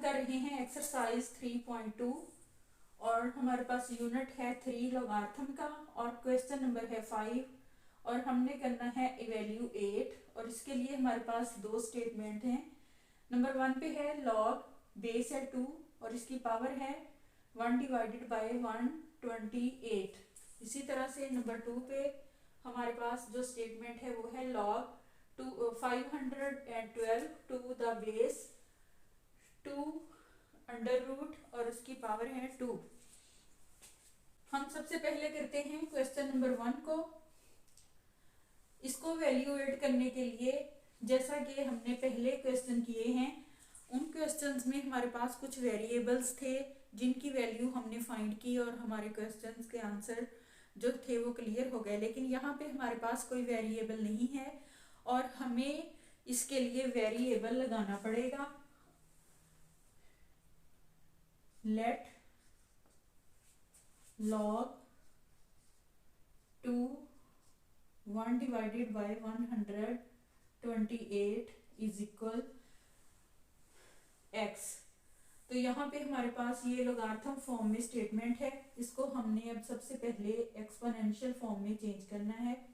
कर रहे हैं एक्सरसाइज 3.2 और हमारे पास यूनिट है 3 लॉगरिथम का और क्वेश्चन नंबर है 5 और हमने करना है इवेल्यूएट। और इसके लिए हमारे पास दो स्टेटमेंट हैं। नंबर 1 पे है लॉग बेस है 2 और इसकी पावर है 1 डिवाइडेड बाय 128। इसी तरह से नंबर 2 पे हमारे पास जो स्टेटमेंट है वो है log 512 to the base 2 under root और उसकी पावर है 2। हम सबसे पहले करते हैं क्वेश्चन नंबर 1 को। इसको वैल्यूएट करने के लिए जैसा कि हमने पहले क्वेश्चन किए हैं, उन क्वेश्चंस में हमारे पास कुछ वेरिएबल्स थे जिनकी वैल्यू हमने फाइंड की और हमारे क्वेश्चंस के आंसर जो थे वो क्लियर हो गए। लेकिन यहाँ पे हमारे पास कोई वेरिएबल नहीं है और हमें इसके लिए वेरिएबल लगाना पड़ेगा। Let log 2 1 divided by 128 is equal x। तो यहाँ पे हमारे पास ये लॉगरिथम फॉर्म में स्टेटमेंट है। इसको हमने अब सबसे पहले एक्सपोनेंशियल फॉर्म में चेंज करना है।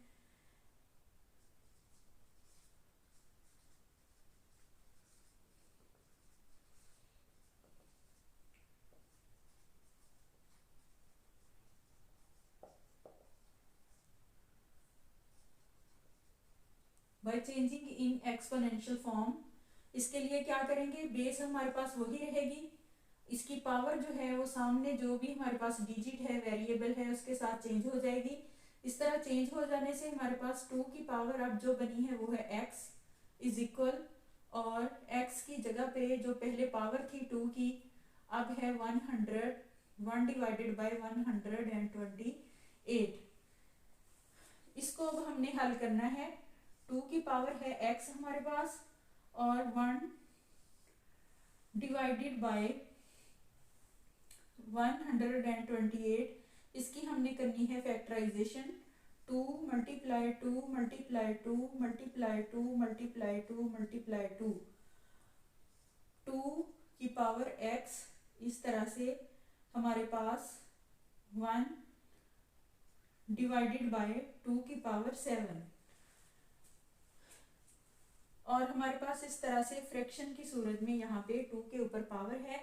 By changing in exponential form, इसके लिए क्या करेंगे, बेस हमारे पास वही रहेगी, इसकी पावर जो है वो सामने जो भी हमारे पास डिजिट है वेरिएबल है उसके साथ चेंज हो जाएगी। इस तरह चेंज हो जाने से हमारे पास 2 की पावर अब जो बनी है वो है x इज इक्वल, और x की जगह पे जो पहले पावर थी 2 की अब है 1 डिवाइडेड बाय 128। इसको अब हमने हल करना है। 2 की पावर है x हमारे पास और 1 डिवाइडेड बाय 128, इसकी हमने करनी है factorisation. 2 multiply 2 multiply 2 multiply 2 multiply 2 multiply 2 की पावर x। इस तरह से हमारे पास 1 डिवाइडेड बाय 2 की पावर 7, और हमारे पास इस तरह से फ्रैक्शन की सूरत में यहाँ पे 2 के ऊपर पावर है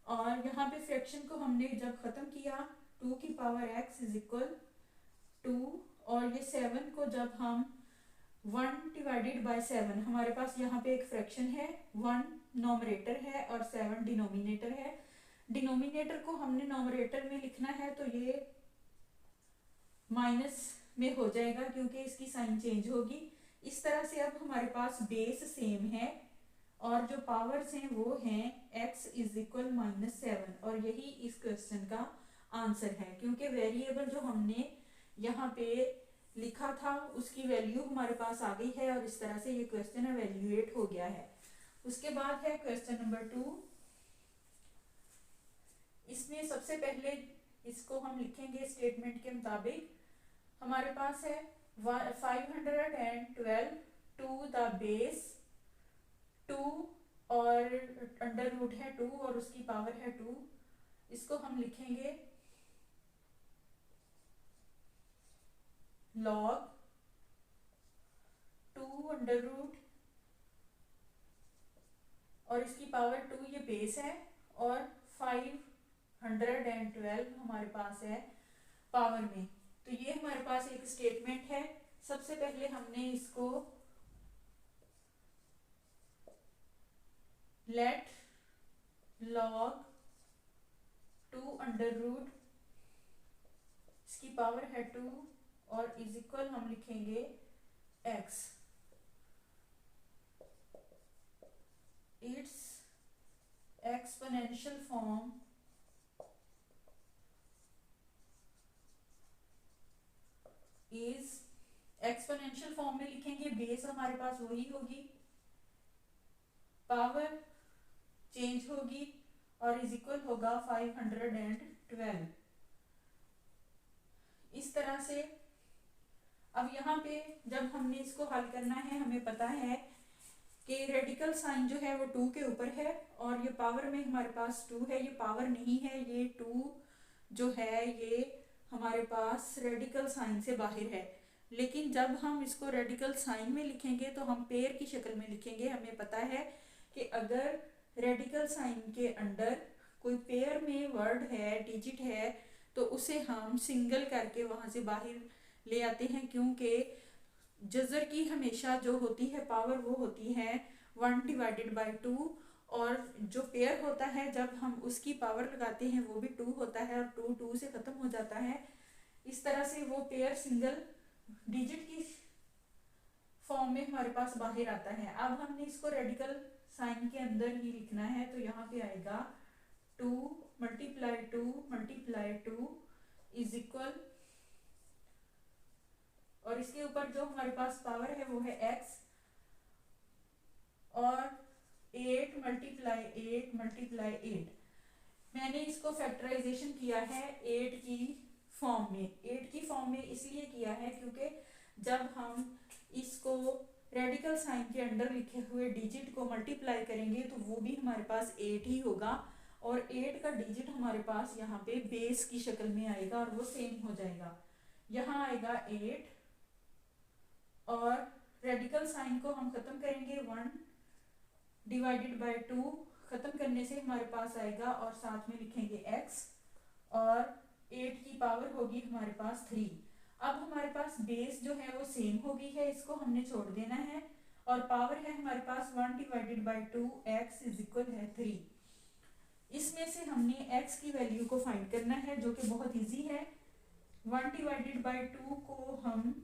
और यहाँ पे फ्रैक्शन को हमने जब खत्म किया 2 की पावर x इज इक्वल 2, और ये 7 को जब हम 1 डिवाइडेड बाय 7, हमारे पास यहाँ पे एक फ्रैक्शन है, 1 नोमरेटर है और 7 डिनोमिनेटर है। डिनोमिनेटर को हमने नोमरेटर में लिखना है तो ये माइनस में हो जाएगा क्योंकि इसकी साइन चेंज होगी। इस तरह से अब हमारे पास बेस सेम है और जो पावर्स हैं वो हैं x इज इक्वल -7, और यही इस क्वेश्चन का आंसर है क्योंकि वेरिएबल जो हमने यहाँ पे लिखा था उसकी वैल्यू हमारे पास आ गई है और इस तरह से ये क्वेश्चन एवेल्युएट हो गया है। उसके बाद है क्वेश्चन नंबर 2। इसमें सबसे पहले इसको हम लिखेंगे स्टेटमेंट के मुताबिक। हमारे पास है 512 टू द बेस 2 और अंडर रूट है 2 और उसकी पावर है 2। इसको हम लिखेंगे लॉग 2 अंडर रूट और इसकी पावर 2, ये बेस है, और 512 हमारे पास है पावर में। तो ये हमारे पास एक स्टेटमेंट है। सबसे पहले हमने इसको लेट लॉग 2 अंडर रूट, इसकी पावर है 2 और इज इक्वल हम लिखेंगे x। It's exponential form is, exponential form में लिखेंगे, बेस हमारे पास वही होगी, पावर चेंज होगी और इज इक्वल होगा 512। इस तरह से अब यहाँ पे जब हमने इसको हल करना है, हमें पता है कि रेडिकल साइन जो है वो 2 के ऊपर है और ये पावर में हमारे पास 2 है, ये पावर नहीं है, ये 2 जो है ये हमारे पास रेडिकल साइन से बाहर है। लेकिन जब हम इसको रेडिकल साइन में लिखेंगे तो हम पेयर की शक्ल में लिखेंगे। हमें पता है कि अगर रेडिकल साइन के अंडर कोई पेयर में वर्ड है, डिजिट है, तो उसे हम सिंगल करके वहाँ से बाहर ले आते हैं, क्योंकि जज़र की हमेशा जो होती है पावर वो होती है 1/2 और जो पेयर होता है जब हम उसकी पावर लगाते हैं वो भी 2 होता है और 2 2 से ख़त्म हो जाता है। इस तरह से वो पेयर सिंगल डिजिट की फॉर्म में हमारे पास बाहर आता है। अब हमने इसको रेडिकल साइन के अंदर ही लिखना है, तो यहाँ पे आएगा 2 × 2 × 2 इज इक्वल, और इसके ऊपर जो हमारे पास पावर है वो है x, और 8 × 8 मैंने इसको फैक्टराइजेशन किया है 8 की फॉर्म में। 8 की फॉर्म में इसलिए किया है क्योंकि जब हम इसको रेडिकल साइन के अंडर लिखे हुए डिजिट को मल्टीप्लाई करेंगे तो वो भी हमारे पास 8 ही होगा, और 8 का डिजिट हमारे पास यहाँ पे बेस की शक्ल में आएगा और वो सेम हो जाएगा। यहाँ आएगा 8 और रेडिकल साइन को हम खत्म करेंगे 1/2 खत्म करने से हमारे पास आएगा, और साथ में लिखेंगे x और 8 की पावर होगी हमारे पास 3। अब हमारे पास बेस जो है वो सेम हो गई है, इसको हमने छोड़ देना है, और पावर है हमारे पास 1/2 x इज इक्वल है 3। इसमें से हमने x की वैल्यू को फाइंड करना है जो कि बहुत इजी है। 1/2 को हम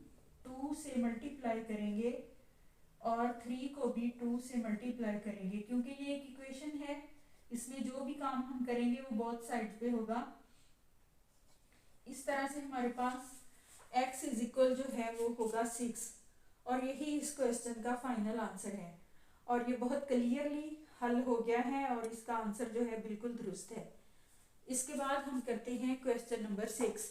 2 से मल्टीप्लाई करेंगे और 3 को भी 2 से मल्टीप्लाई करेंगे, क्योंकि ये एक इक्वेशन है, इसमें जो भी काम हम करेंगे वो बोथ साइड पे होगा। इस तरह से हमारे पास x इज इक्वल जो है वो होगा 6, और यही इस क्वेश्चन का फाइनल आंसर है। और ये बहुत क्लियरली हल हो गया है और इसका आंसर जो है बिल्कुल दुरुस्त है। इसके बाद हम करते हैं क्वेश्चन नंबर 6।